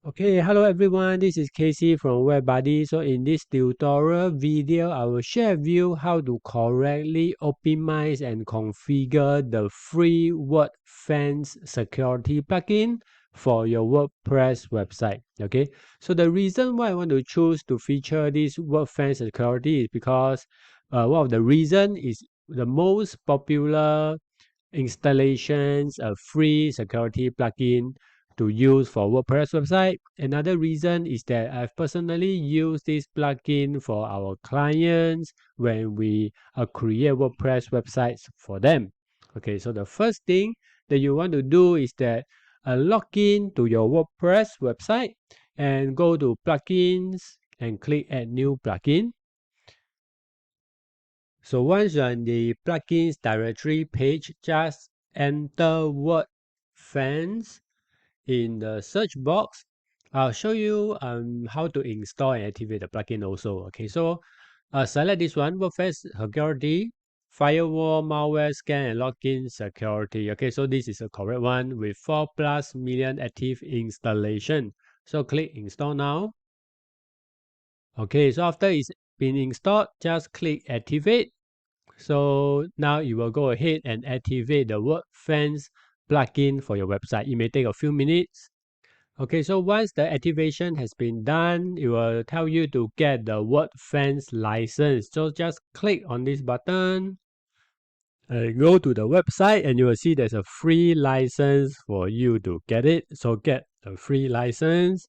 Okay, hello everyone, this is Casey from WebBuddy. So in this tutorial video, I will share with you how to correctly optimize and configure the free Wordfence security plugin for your WordPress website. Okay, so the reason why I want to choose to feature this Wordfence security is because one of the reason is the most popular installations, a free security plugin to use for WordPress website. Another reason is that I've personally used this plugin for our clients when we create WordPress websites for them. Okay, so the first thing that you want to do is that log in to your WordPress website and go to plugins and click add new plugin. So once you're in the plugins directory page, just enter Wordfence in the search box. I'll show you how to install and activate the plugin also. Okay, so select this one, Wordfence Security, Firewall, Malware Scan, and Login Security. Okay, so this is a correct one with 4+ million active installation. So click install now. Okay, so after it's been installed, just click activate. So now you will go ahead and activate the Wordfence plugin for your website. It may take a few minutes. Okay, so once the activation has been done, it will tell you to get the Wordfence license. So just click on this button, go to the website, and you will see there's a free license for you to get it. So get the free license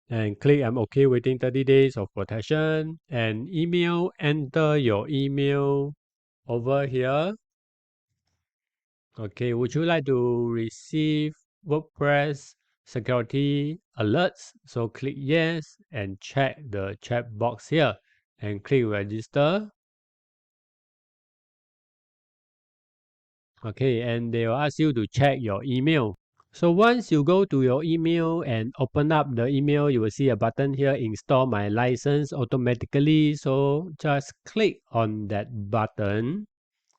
and click I'm okay, waiting 30 days of protection, and enter your email over here. Okay, would you like to receive WordPress security alerts? So click yes and check the chat box here and click register. Okay, and they will ask you to check your email. So once you go to your email and open up the email, you will see a button here, install my license automatically. So just click on that button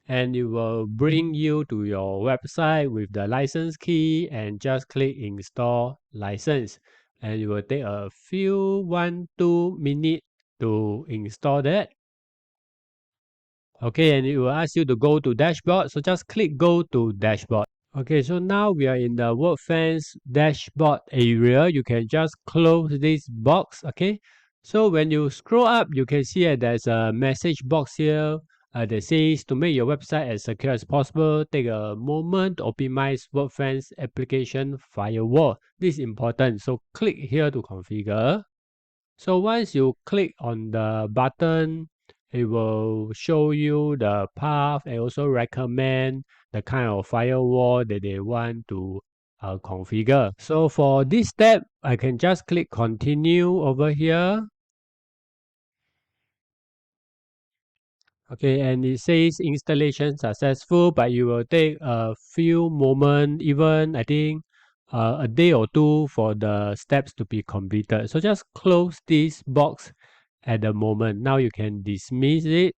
and it will bring you to your website with the license key and just click install license, and it will take a few 1-2 minutes to install that. Okay, and it will ask you to go to dashboard, so just click go to dashboard. Okay, so now we are in the Wordfence dashboard area. You can just close this box. Okay, so when you scroll up, you can see that there's a message box here that says to make your website as secure as possible, take a moment to optimize Wordfence application firewall. This is important. So click here to configure. So once you click on the button, it will show you the path and also recommend the kind of firewall that they want to configure. So for this step, I can just click continue over here. Okay, and it says installation successful, but you will take a few moments, even I think a day or two for the steps to be completed. So just close this box at the moment. Now you can dismiss it.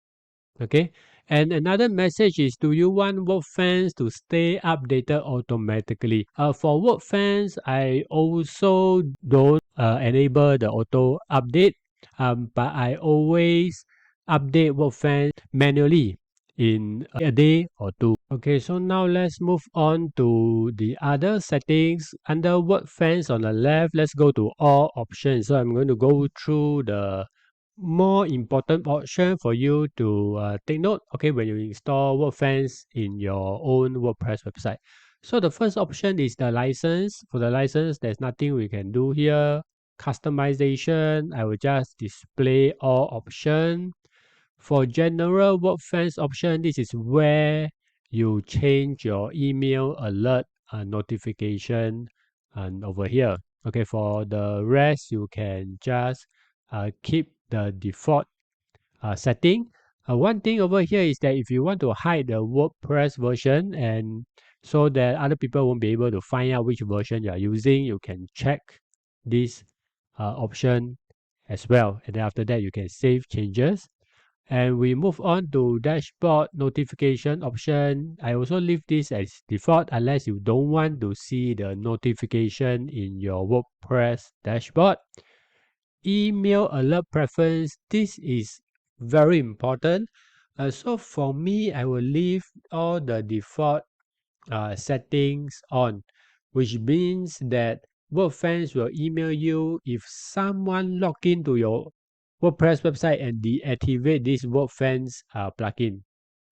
Okay. And another message is, do you want Wordfence to stay updated automatically? For Wordfence, I also don't enable the auto update, but I always update Wordfence manually in a day or two. Okay, so now let's move on to the other settings. Under Wordfence on the left, let's go to all options. So I'm going to go through the more important option for you to take note, okay, when you install Wordfence in your own WordPress website. So the first option is the license. For the license, there's nothing we can do here. Customization, I will just display all option. For general Wordfence option, this is where you change your email alert notification and over here. Okay, for the rest, you can just keep the default setting. One thing over here is that if you want to hide the WordPress version and so that other people won't be able to find out which version you are using, you can check this option as well. And then after that, you can save changes. And we move on to dashboard notification option. I also leave this as default unless you don't want to see the notification in your WordPress dashboard. Email alert preference. This is very important. So for me, I will leave all the default settings on, which means that Wordfence will email you if someone log into your WordPress website and deactivate this Wordfence plugin.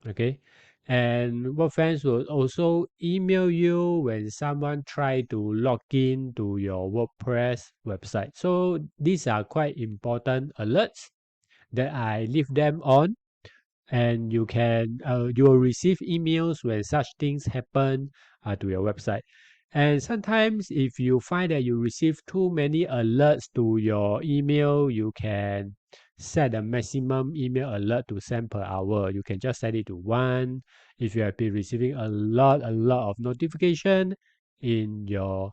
Okay, and Wordfence will also email you when someone try to log in to your WordPress website. So these are quite important alerts that I leave them on, and you will receive emails when such things happen to your website. And sometimes if you find that you receive too many alerts to your email, you can set a maximum email alert to send per hour. You can just set it to 1 if you have been receiving a lot of notification in your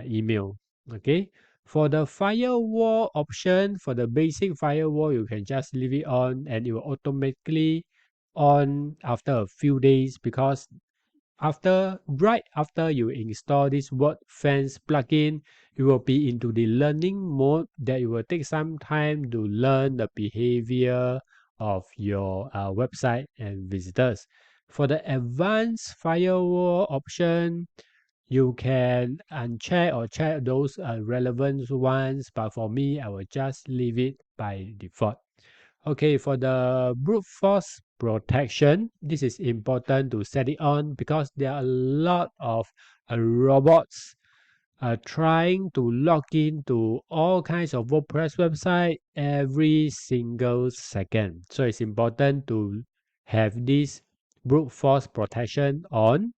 email. Okay, for the firewall option, for the basic firewall, you can just leave it on and it will automatically on after a few days, because right after you install this Wordfence plugin, you will be into the learning mode that it will take some time to learn the behavior of your website and visitors. For the advanced firewall option, you can uncheck or check those relevant ones, but for me, I will just leave it by default. Okay, for the brute force protection, this is important to set it on because there are a lot of robots trying to log into all kinds of WordPress website every single second. So it's important to have this brute force protection on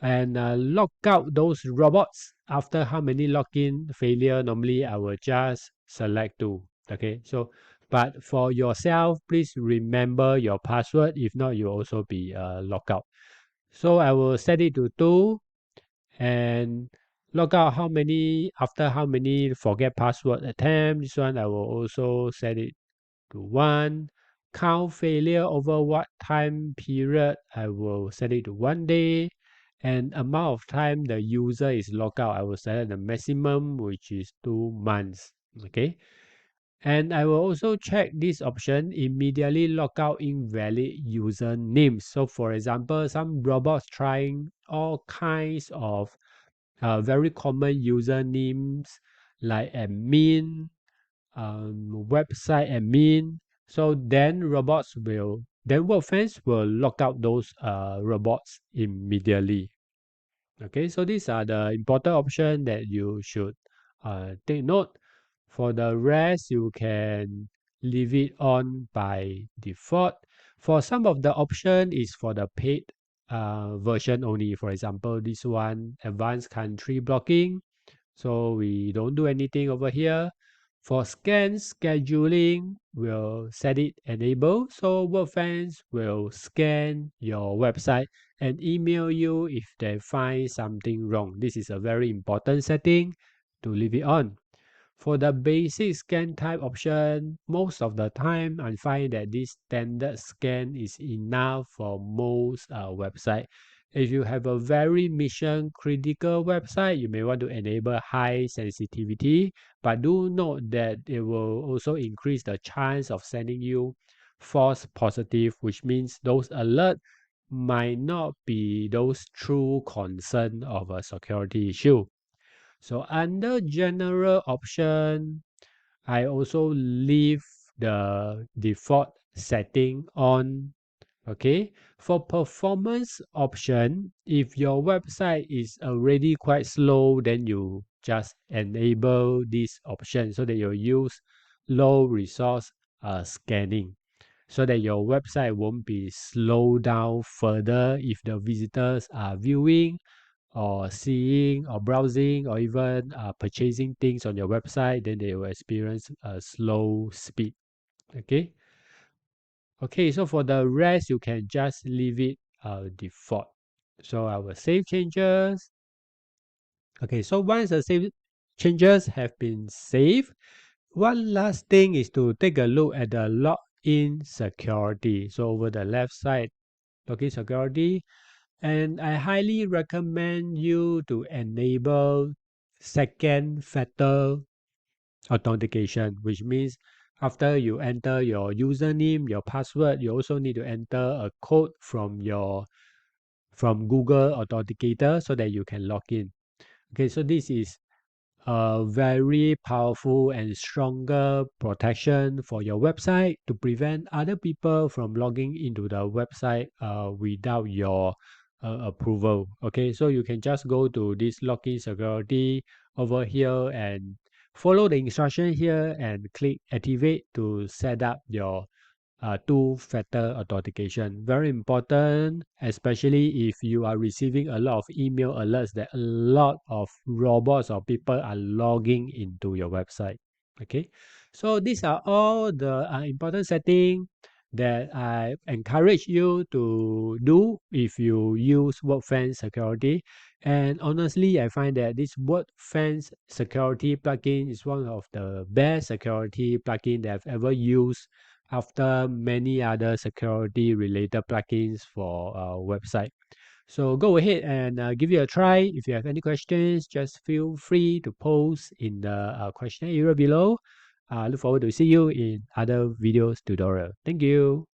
and lock out those robots after how many login failure. Normally I will just select 2. Okay, so but for yourself, please remember your password. If not, you'll also be locked out. So I will set it to 2 and log out after how many forget password attempt. This one I will also set it to 1. Count failure over what time period, I will set it to 1 day. And amount of time the user is logged out, I will set the maximum, which is 2 months. Okay. And I will also check this option, immediately log out invalid user names. So for example, some robots trying all kinds of very common usernames like admin, website admin. So then Wordfence will lock out those robots immediately. Okay, so these are the important options that you should take note. For the rest, you can leave it on by default. For some of the option is for the paid version only. For example, this one, advanced country blocking. So we don't do anything over here. For scan scheduling, we'll set it enable. So Wordfence will scan your website and email you if they find something wrong. This is a very important setting to leave it on. For the basic scan type option, most of the time I find that this standard scan is enough for most website. If you have a very mission critical website, you may want to enable high sensitivity, but do note that it will also increase the chance of sending you false positive, which means those alerts might not be those true concern of a security issue. So under general option, I also leave the default setting on. Okay, for performance option, if your website is already quite slow, then you just enable this option so that you use low resource scanning, so that your website won't be slowed down further if the visitors are viewing or seeing or browsing or even purchasing things on your website. Then they will experience a slow speed. Okay. Okay, so for the rest, you can just leave it default. So I will save changes. Okay, so once the save changes have been saved, one last thing is to take a look at the login security. So over the left side, login security, and I highly recommend you to enable second factor authentication, which means after you enter your username, your password, you also need to enter a code from Google Authenticator so that you can log in. Okay, so this is a very powerful and stronger protection for your website to prevent other people from logging into the website without your approval. Okay, so you can just go to this login security over here and follow the instruction here and click activate to set up your two-factor authentication. Very important, especially if you are receiving a lot of email alerts that a lot of robots or people are logging into your website. Okay, so these are all the important settings that I encourage you to do if you use Wordfence security. And honestly, I find that this Wordfence security plugin is one of the best security plugin that I've ever used after many other security related plugins for our website. So go ahead and give it a try. If you have any questions, just feel free to post in the question area below. I look forward to see you in other videos tutorial. Thank you.